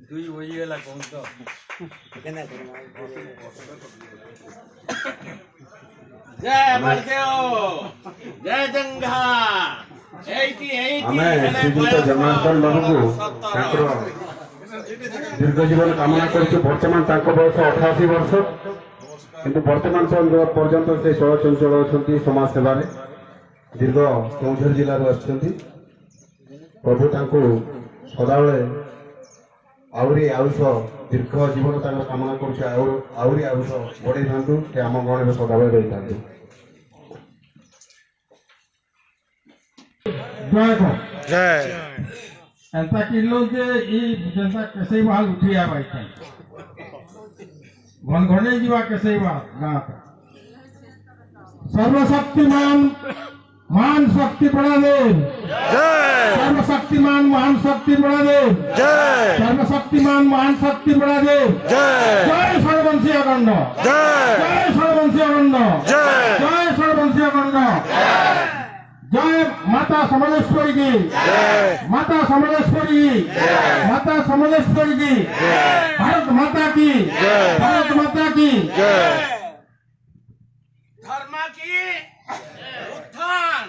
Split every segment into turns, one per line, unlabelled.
दुई बजिगला कौन तो जय बलदेव जय जंघा
श्रीजुक्त जनार्दन बाबू दीर्घ जीवन कामना बर्तमान बयस 88 वर्ष किंतु बर्तमान पर्यंत से चलचंचल अच्छा समाज सेवा दीर्घ केउझर जिले प्रभु सदाबले आहरी आयुष दीर्घ जीवन कामना करहुरी आयुष बढ़े था आम गण सदाबले रही था।
ऐसा किलो जे जनता कैसे बाल उठिया बैठे घने जीवा कैसे बाल गाँव सर्वशक्तिमान महान शक्ति बड़ा देव सर्वशक्तिमान महान शक्ति बड़ा देव सर्वशक्तिमान महान शक्ति बड़ा देव जय सर्ववंशीय गंड जय सर्ववंशीय गंड जय सर्ववंशीय गंड जय माता समलेश्वरी की माता समलेश्वरी की माता समलेश्वरी की भारत माता की भारत माता की
धर्म की उत्थान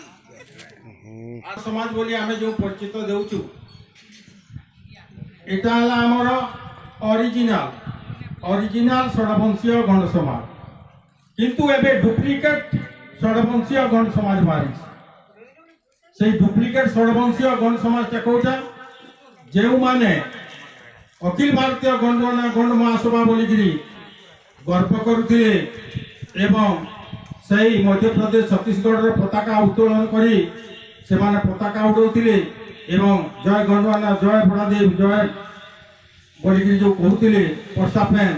समाज बोली आमे जो परिचित देउछु एटा हला हमर ओरिजिनल षडवंशीय गण समाज किंतु एबे डुप्लिकेट षडवंशीय गण समाज मारी से डुप्लिकेट षडवंशीय गण समाज कौटा जो माने अखिल भारतीय गणना गण महासभा बोलिकी गर्व करुथिले एवं सही मध्य प्रदेश छत्तीसगढ़ पताका उत्तोलन करी से माने पताका उड़ौथिले एवं जय गणवाना जय बड़ादेव जय बोलिकी जो कहते प्रस्तापन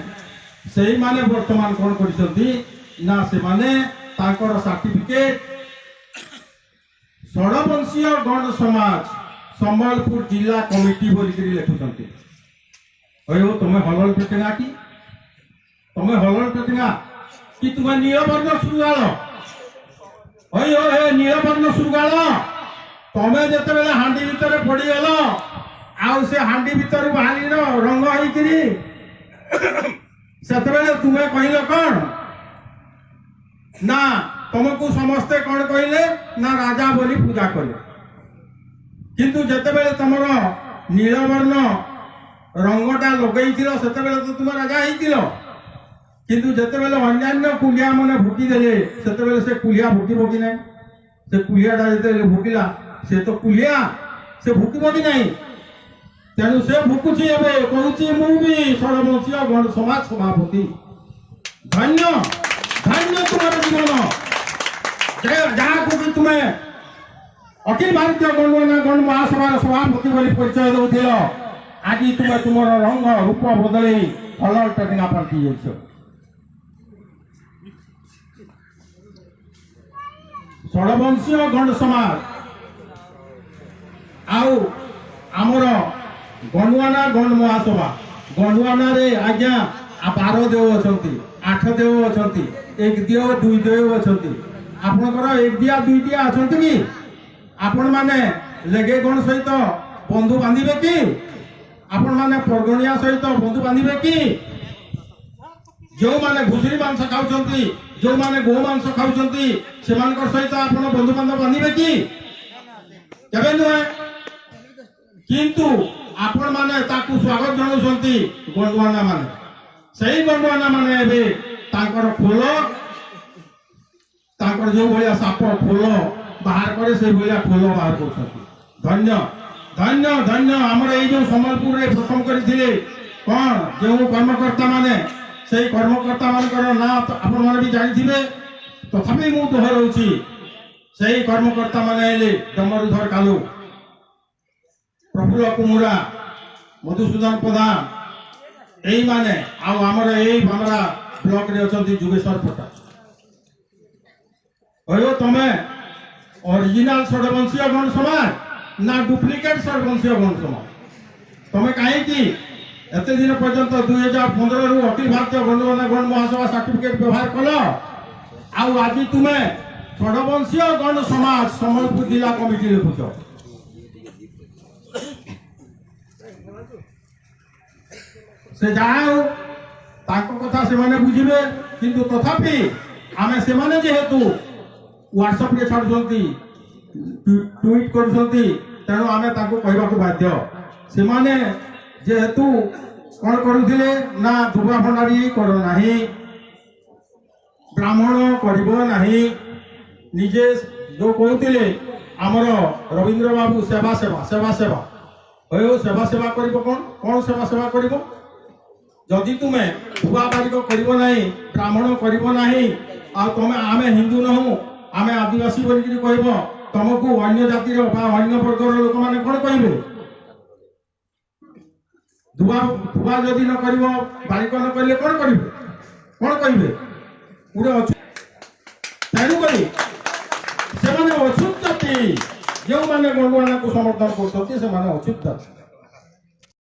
से माने वर्तमान कौन करिसंती ना से माने तांकर सर्टिफिकेट षडवंशीय गण समाज संबलपुर जिला कमिटी बोलिकी लिखुंट तुम हलल पेटेगा कि तुम हलल पेटेगा कि तुम नीलवर्ण श्रृगाल नीलवर्ण श्रृगाल तमें जिते बेले हांडी भितर पड़गल आउ से हांडी भितर बाहरी रंग होइकिरी सेतबेले तुम्हें कहल कौन ना तुमको समस्ते कौन कहले ना राजा बोली पूजा कले किंतु जिते बेले तुमर नीलवर्ण रंगटा लगई तो तुम राजा होइतिलो किंतु जिते बेले अन्यान्य कुलिया मैंने भुकिदेले से से कुलिया भुकिब कि ना से कुलियाटा जिते भुकिला से तो कुलिया से भुकिब कि ना तेणु से भुकुची कहूँ मुझे षडवंशीय गण समाज सभापति धन्य धन्य तुम्हारे जीवन जहाँ को भी तुम्हें अखिल भारतीय गणना गण महासभा सभापति बोली परिचय दौल आज तुम्हें तुम रंग रूप बदल हलल टेटिंगा पार्टी षडवंशीय गण समाज आउ आमर गणवाना गण महासभा गणवाना रे आज्ञा 12 देव अच्छा 8 देव अच्छा 1 देव 2 देव अच्छा आपणकर 1 दिया 2 दिया अच्छा कि आपण माने लेगे गण सहित बंधु बांधिबे कि आपण माने परगणिया सहित बंधु बांधिबे कि जो माने घुसरी मांस खाउछंती जो माने गो मांस खाउछंती सेमानकर सहित आपण बंधु बांधव बांधिबे कि केबे नुहे किंतु आपण माने ताकू स्वागत जणाउछंती गणवाना माने सही गणवाना माने एबे तांकर खोल तांकर जो भलिया साप खोल बाहर करे से भलिया खोल बाहर करछंती धन्य धन्य धन्य हमर ए जो संबलपुर रे प्रथम करिथिले कोन जो कर्मकर्ता माने से कर्मकर्ता मानकर ना आपण माने भी जानिथिबे तथापि मु दोहराउछि से कर्मकर्ता माने आइले डमरुधर कालू प्रफुल्ल कुमुरा मधुसूदन प्रधान এই মানে আমার এই আমরা ব্লক রে অଛନ୍ତି যোগেশ্বর পটাশ কইও তুমি অরিজিনাল ষড়বংশীয় গণ সমাজ না ডুপ্লিকেট ষড়বংশীয় গণ সমাজ তুমি কাহিঁকি এতে দিন পর্যন্ত 2015 রু অখিল ভারতীয় গণগণ গণ মহাসভা সার্টিফিকেট ব্যবহার কল আউ আজি তুমি ষড়বংশীয় গণ সমাজ সম্বলপুর জেলা কমিটি লিখুছ সে যাও তাଙ୍କ কথা সেমানে বুঝিবে কিন্তু তথাপি আমি সেমানে যেহেতু হোয়াটসঅ্যাপ রে ছাড়ুଛନ୍ତି টুইট କରୁଛନ୍ତି তেଣୁ ଆମେ ତାଙ୍କୁ କହିବାକୁ ବାଧ୍ୟ ସେମାନେ ଯେହେତୁ କ'ଣ କରୁଥିଲେ ନା ଧୁବା ଭଣ୍ଡାରୀ କର ନାହିଁ ବ୍ରାହ୍ମଣ କରିବ ନାହିଁ ନିଜେ ଯୋଉ କହୁଥିଲେ ଆମର ରବୀନ୍ଦ୍ର ବାବୁ ସେବା ସେବା ସେବା ସେବା ସେବା ସେବା କରିବ କ'ଣ ସେବା ସେବା କରିବ ଯଦି ତୁମେ ଧୁଆ ବାରିକ କରିବ ନାହିଁ ବ୍ରାହ୍ମଣ କରିବ ନାହିଁ ଆଉ ତମେ ଆମେ ହିନ୍ଦୁ ନହୁଁ ଆମେ ଆଦିବାସୀ ବୋଲିକିରି କହିବ ତମକୁ ଅନ୍ୟ ଜାତିର ବା ଅନ୍ୟ ବର୍ଗର ଲୋକମାନେ କ'ଣ କହିବେ ଧୁଆ ଯଦି ନ କରିବ ବାରିକ ନ କରିଲେ କ'ଣ କରିବେ କ'ଣ କହିବେ ଗୋଟେ ତେଣୁକରି ସେମାନେ ଅଛୁତ ଜାତି ଯେଉଁମାନେ ଗଣ୍ଡୁଆଣାକୁ ସମର୍ଥନ କରୁଛନ୍ତି ସେମାନେ ଅଛୁତ ଜାତି